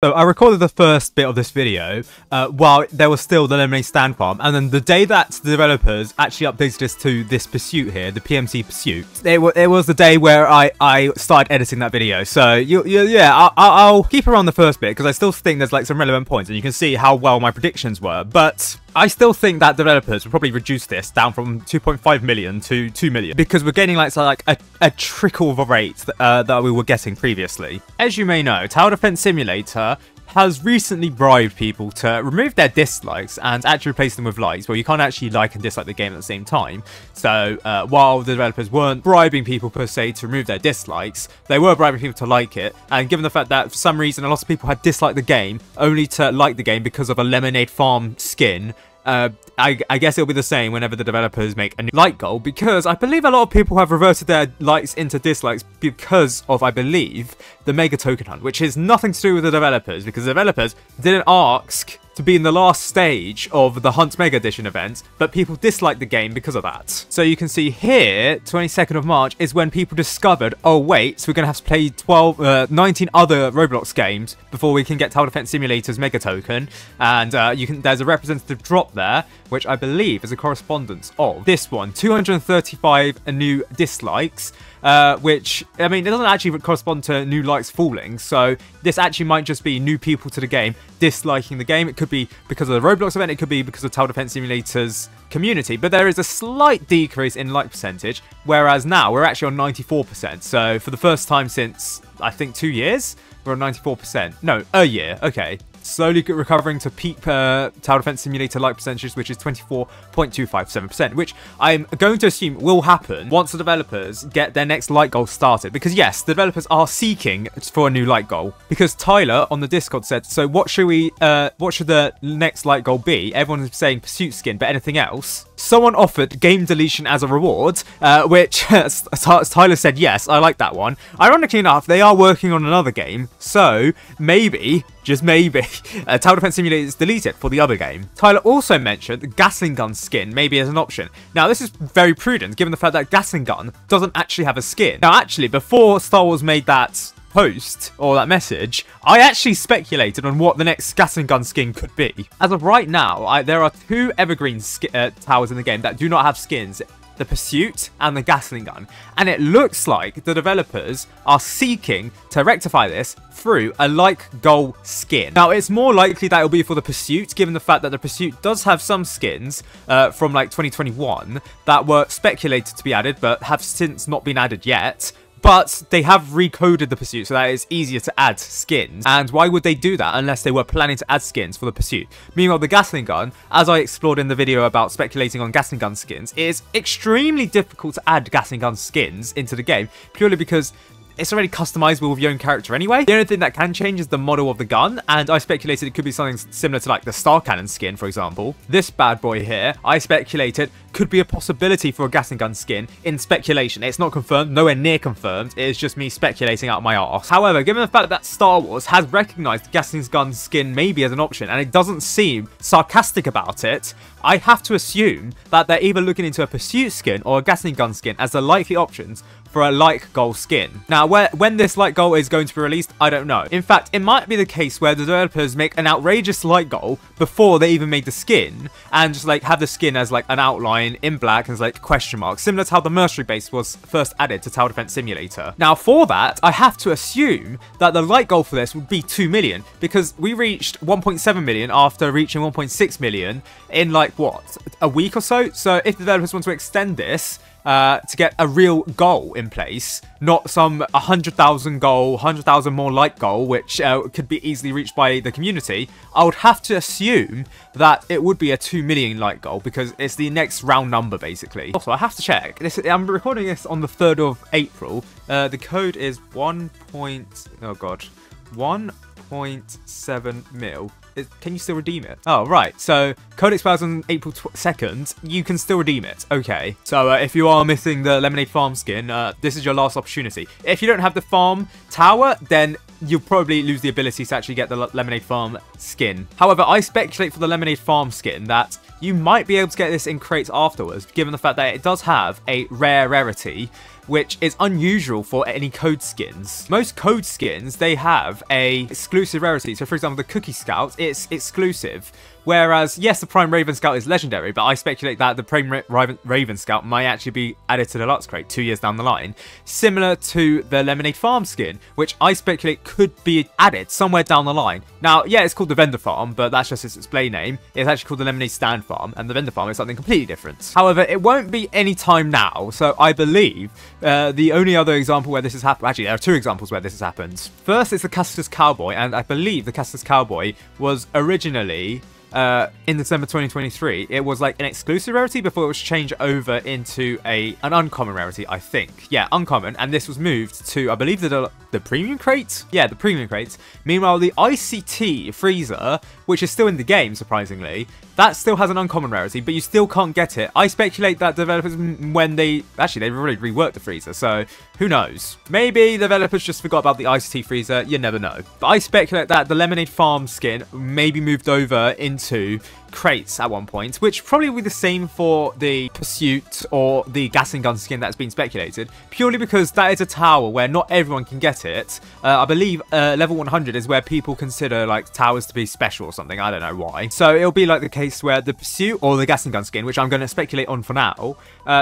So I recorded the first bit of this video while there was still the Lemonade Stand farm, and then the day that the developers actually updated this to this pursuit here, the PMC pursuit, it was the day where I started editing that video. So yeah, I'll keep around the first bit because I still think there's like some relevant points, and you can see how well my predictions were. But I still think that developers will probably reduce this down from 2.5 million to 2 million because we're getting like a trickle of a rate that we were getting previously. As you may know, Tower Defense Simulator has recently bribed people to remove their dislikes and actually replace them with likes. Well, you can't actually like and dislike the game at the same time. So while the developers weren't bribing people per se to remove their dislikes, they were bribing people to like it. And given the fact that for some reason a lot of people had disliked the game only to like the game because of a Lemonade Farm skin, I guess it'll be the same whenever the developers make a new like goal, because I believe a lot of people have reverted their likes into dislikes because of, I believe, the Mega Token Hunt, which is nothing to do with the developers, because the developers didn't ask to be in the last stage of the Hunt Mega Edition event, but people disliked the game because of that. So you can see here, 22nd of March is when people discovered, oh wait, so we're going to have to play 19 other Roblox games before we can get Tower Defense Simulator's Mega Token, and there's a representative drop there, which I believe is a correspondence of this one, 235 new dislikes, which, I mean, it doesn't actually correspond to new likes falling, so this actually might just be new people to the game disliking the game. It could be because of the Roblox event, it could be because of Tower Defense Simulator's community, but there is a slight decrease in like percentage, whereas now we're actually on 94%, so for the first time since, I think, 2 years, we're on 94%. No, a year, okay. Slowly recovering to peak Tower Defense Simulator like percentages, which is 24.257%, which I'm going to assume will happen once the developers get their next like goal started. Because yes, the developers are seeking for a new like goal. Because Tyler on the Discord said, so what should the next like goal be? Everyone is saying pursuit skin, but anything else? Someone offered game deletion as a reward, which Tyler said yes, I like that one. Ironically enough, they are working on another game, so maybe, just maybe, Tower Defense Simulator is deleted for the other game. Tyler also mentioned the Gatling gun skin maybe as an option. Now this is very prudent given the fact that Gatling gun doesn't actually have a skin. Now actually, before Star Wars made that post or that message, I actually speculated on what the next Gatling gun skin could be. As of right now, there are two evergreen towers in the game that do not have skins, the Pursuit and the Gatling gun, and it looks like the developers are seeking to rectify this through a like goal skin. Now it's more likely that it'll be for the Pursuit, given the fact that the Pursuit does have some skins from like 2021 that were speculated to be added but have since not been added yet. But they have recoded the Pursuit so that it's easier to add skins. And why would they do that unless they were planning to add skins for the Pursuit? Meanwhile, the Gatling gun, as I explored in the video about speculating on Gatling gun skins, is extremely difficult to add Gatling gun skins into the game, purely because it's already customizable with your own character anyway. The only thing that can change is the model of the gun, and I speculated it could be something similar to like the Star Cannon skin, for example. This bad boy here, I speculated, could be a possibility for a Gatling gun skin in speculation. It's not confirmed, nowhere near confirmed. It is just me speculating out my arse. However, given the fact that Star Wars has recognized Gatling gun skin maybe as an option, and it doesn't seem sarcastic about it, I have to assume that they're either looking into a Pursuit skin or a Gatling gun skin as the likely options for a like goal skin. Now, when this like goal is going to be released, I don't know. In fact, it might be the case where the developers make an outrageous like goal before they even made the skin, and just like have the skin as like an outline in black and as like question marks, similar to how the Mercenary base was first added to Tower Defense Simulator. Now, for that, I have to assume that the like goal for this would be 2 million, because we reached 1.7 million after reaching 1.6 million in like, what, a week or so? So if the developers want to extend this to get a real goal in place, not some 100,000 goal, 100,000 more like goal, which could be easily reached by the community, I would have to assume that it would be a 2 million like goal, because it's the next round number, basically. Also, I have to check. I'm recording this on the 3rd of April. The code is 1.7 mil. Can you still redeem it? Oh, right. So, code expires on April 2nd. You can still redeem it. Okay. So, if you are missing the Lemonade Farm skin, this is your last opportunity. If you don't have the farm tower, then you'll probably lose the ability to actually get the Lemonade Farm skin. However, I speculate for the Lemonade Farm skin that you might be able to get this in crates afterwards, given the fact that it does have a rare rarity, which is unusual for any code skins. Most code skins, they have a exclusive rarity. So for example, the Cookie Scout, it's exclusive. Whereas, yes, the Prime Raven Scout is legendary, but I speculate that the Prime Raven Scout might actually be added to the Deluxe crate 2 years down the line. Similar to the Lemonade Farm skin, which I speculate could be added somewhere down the line. Now, yeah, it's called the Vendor Farm, but that's just its display name. It's actually called the Lemonade Stand Farm, and the Vendor Farm is something completely different. However, it won't be any time now, so I believe the only other example where this has happened, actually there are two examples where this has happened. First is the Castus Cowboy, and I believe the Castus Cowboy was originally in December 2023, it was like an exclusive rarity before it was changed over into an uncommon rarity, I think. Yeah, uncommon, and this was moved to, I believe, the premium crate? Yeah, the premium crates. Meanwhile, the ICT freezer, which is still in the game, surprisingly, that still has an uncommon rarity, but you still can't get it. I speculate that developers, when they've really reworked the freezer, so who knows? Maybe developers just forgot about the ICT freezer, you never know. But I speculate that the Lemonade Farm skin maybe moved over into crates at one point, which probably will be the same for the Pursuit or the Gatling gun skin that's been speculated, purely because that is a tower where not everyone can get it. I believe level 100 is where people consider like towers to be special or something, I don't know why. So it'll be like the case where the Pursuit or the Gatling gun skin, which I'm going to speculate on for now,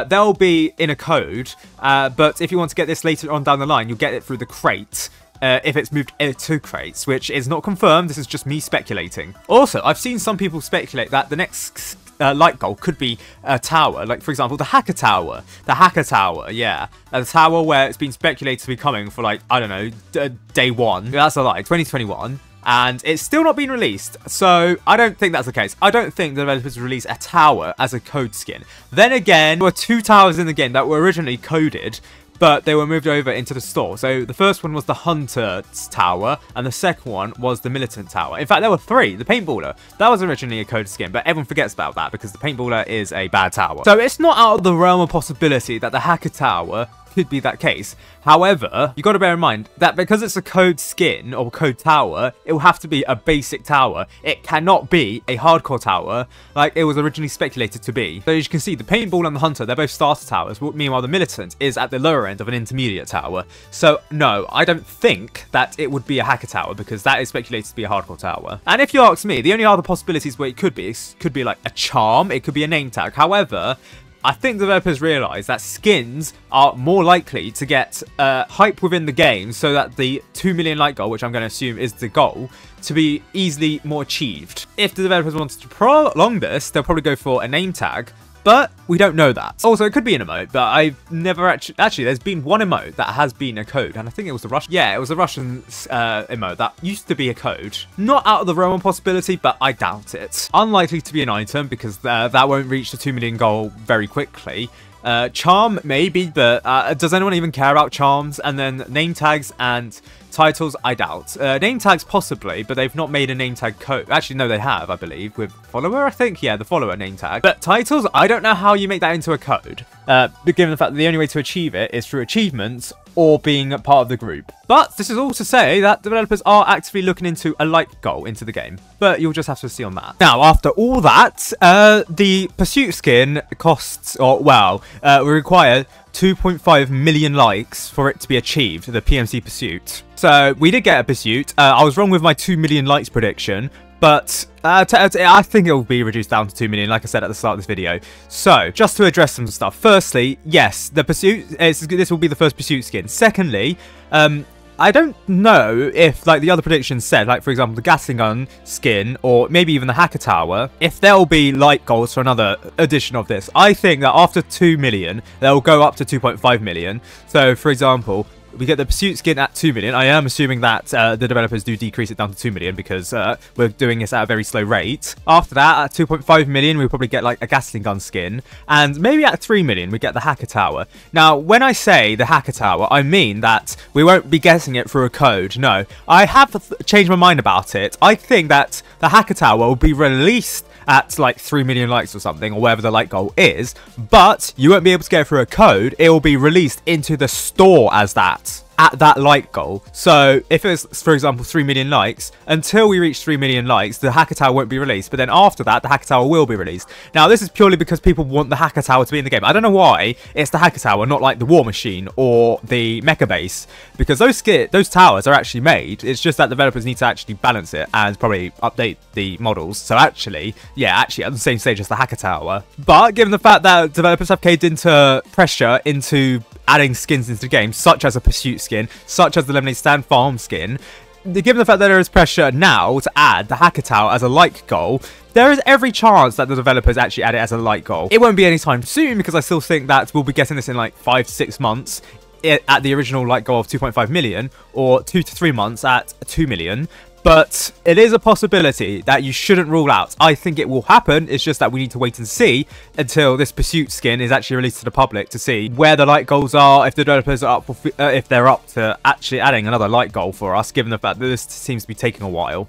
they'll be in a code, but if you want to get this later on down the line, you'll get it through the crate. If it's moved to crates, which is not confirmed, this is just me speculating. Also, I've seen some people speculate that the next light goal could be a tower, like for example the Hacker Tower. The Hacker Tower, yeah. A tower where it's been speculated to be coming for like, I don't know, day one. That's a lie, 2021. And it's still not been released, so I don't think that's the case. I don't think the developers release a tower as a code skin. Then again, there were two towers in the game that were originally coded, but they were moved over into the store. So the first one was the Hunter's Tower, and the second one was the Militant Tower. In fact, there were three. The Paintballer, that was originally a code skin, but everyone forgets about that because the Paintballer is a bad tower. So it's not out of the realm of possibility that the Hacker Tower could be that case. However, you got to bear in mind that because it's a code skin or code tower, it will have to be a basic tower. It cannot be a hardcore tower like it was originally speculated to be. So as you can see, the Paintball and the Hunter, they're both starter towers. Meanwhile, the Militant is at the lower end of an intermediate tower. So no, I don't think that it would be a Hacker Tower because that is speculated to be a hardcore tower. And if you ask me, the only other possibilities where it could be like a charm, it could be a name tag. However, I think developers realise that skins are more likely to get hype within the game so that the 2 million like goal, which I'm going to assume is the goal, to be easily more achieved. If the developers wanted to prolong this, they'll probably go for a name tag, but we don't know that. Also, it could be an emote, but I've never actually there's been one emote that has been a code, and I think it was the Russian. Yeah, it was a Russian emote that used to be a code. Not out of the realm of possibility, but I doubt it. Unlikely to be an item because that won't reach the 2 million goal very quickly. Charm, maybe, but does anyone even care about charms? And then name tags and titles, I doubt. Name tags, possibly, but they've not made a name tag code. Actually, no, they have, I believe, with follower, I think. Yeah, the follower name tag. But titles, I don't know how you make that into a code, given the fact that the only way to achieve it is through achievements or being a part of the group. But this is all to say that developers are actively looking into a like goal into the game, but you'll just have to see on that. Now, after all that, the Pursuit skin costs, or well, we require 2.5 million likes for it to be achieved, the PMC Pursuit. So we did get a Pursuit. I was wrong with my 2 million likes prediction, but I think it will be reduced down to 2 million, like I said at the start of this video. So, just to address some stuff. Firstly, yes, the Pursuit, this will be the first Pursuit skin. Secondly, I don't know if, like the other predictions said, like for example the Gatling gun skin, or maybe even the Hacker Tower, if there'll be like goals for another edition of this. I think that after 2 million, they'll go up to 2.5 million. So, for example, we get the Pursuit skin at 2 million. I am assuming that the developers do decrease it down to 2 million because we're doing this at a very slow rate. After that, at 2.5 million, we'll probably get like a Gatling gun skin. And maybe at 3 million, we get the Hacker Tower. Now, when I say the Hacker Tower, I mean that we won't be getting it through a code. No, I have changed my mind about it. I think that the Hacker Tower will be released at like 3 million likes or something, or whatever the like goal is, but you won't be able to get it through a code. It will be released into the store as that. at that like goal. So if it's, for example, 3 million likes, until we reach 3 million likes, the Hacker Tower won't be released. But then after that, the Hacker Tower will be released. Now, this is purely because people want the Hacker Tower to be in the game. I don't know why it's the Hacker Tower, not like the War Machine or the Mecha Base, because those towers are actually made. It's just that developers need to actually balance it and probably update the models. So actually, yeah, actually at the same stage as the Hacker Tower. But given the fact that developers have caved into pressure into adding skins into the game, such as a Pursuit skin, such as the Lemonade Stand Farm skin, given the fact that there is pressure now to add the Hacker Tower as a like goal, there is every chance that the developers actually add it as a like goal. It won't be anytime soon, because I still think that we'll be getting this in like 5-6 months at the original like goal of 2.5 million, or 2 to 3 months at 2 million. But it is a possibility that you shouldn't rule out. I think it will happen. It's just that we need to wait and see until this Pursuit skin is actually released to the public to see where the light goals are, if the developers are up, if they're up to actually adding another light goal for us, given the fact that this seems to be taking a while.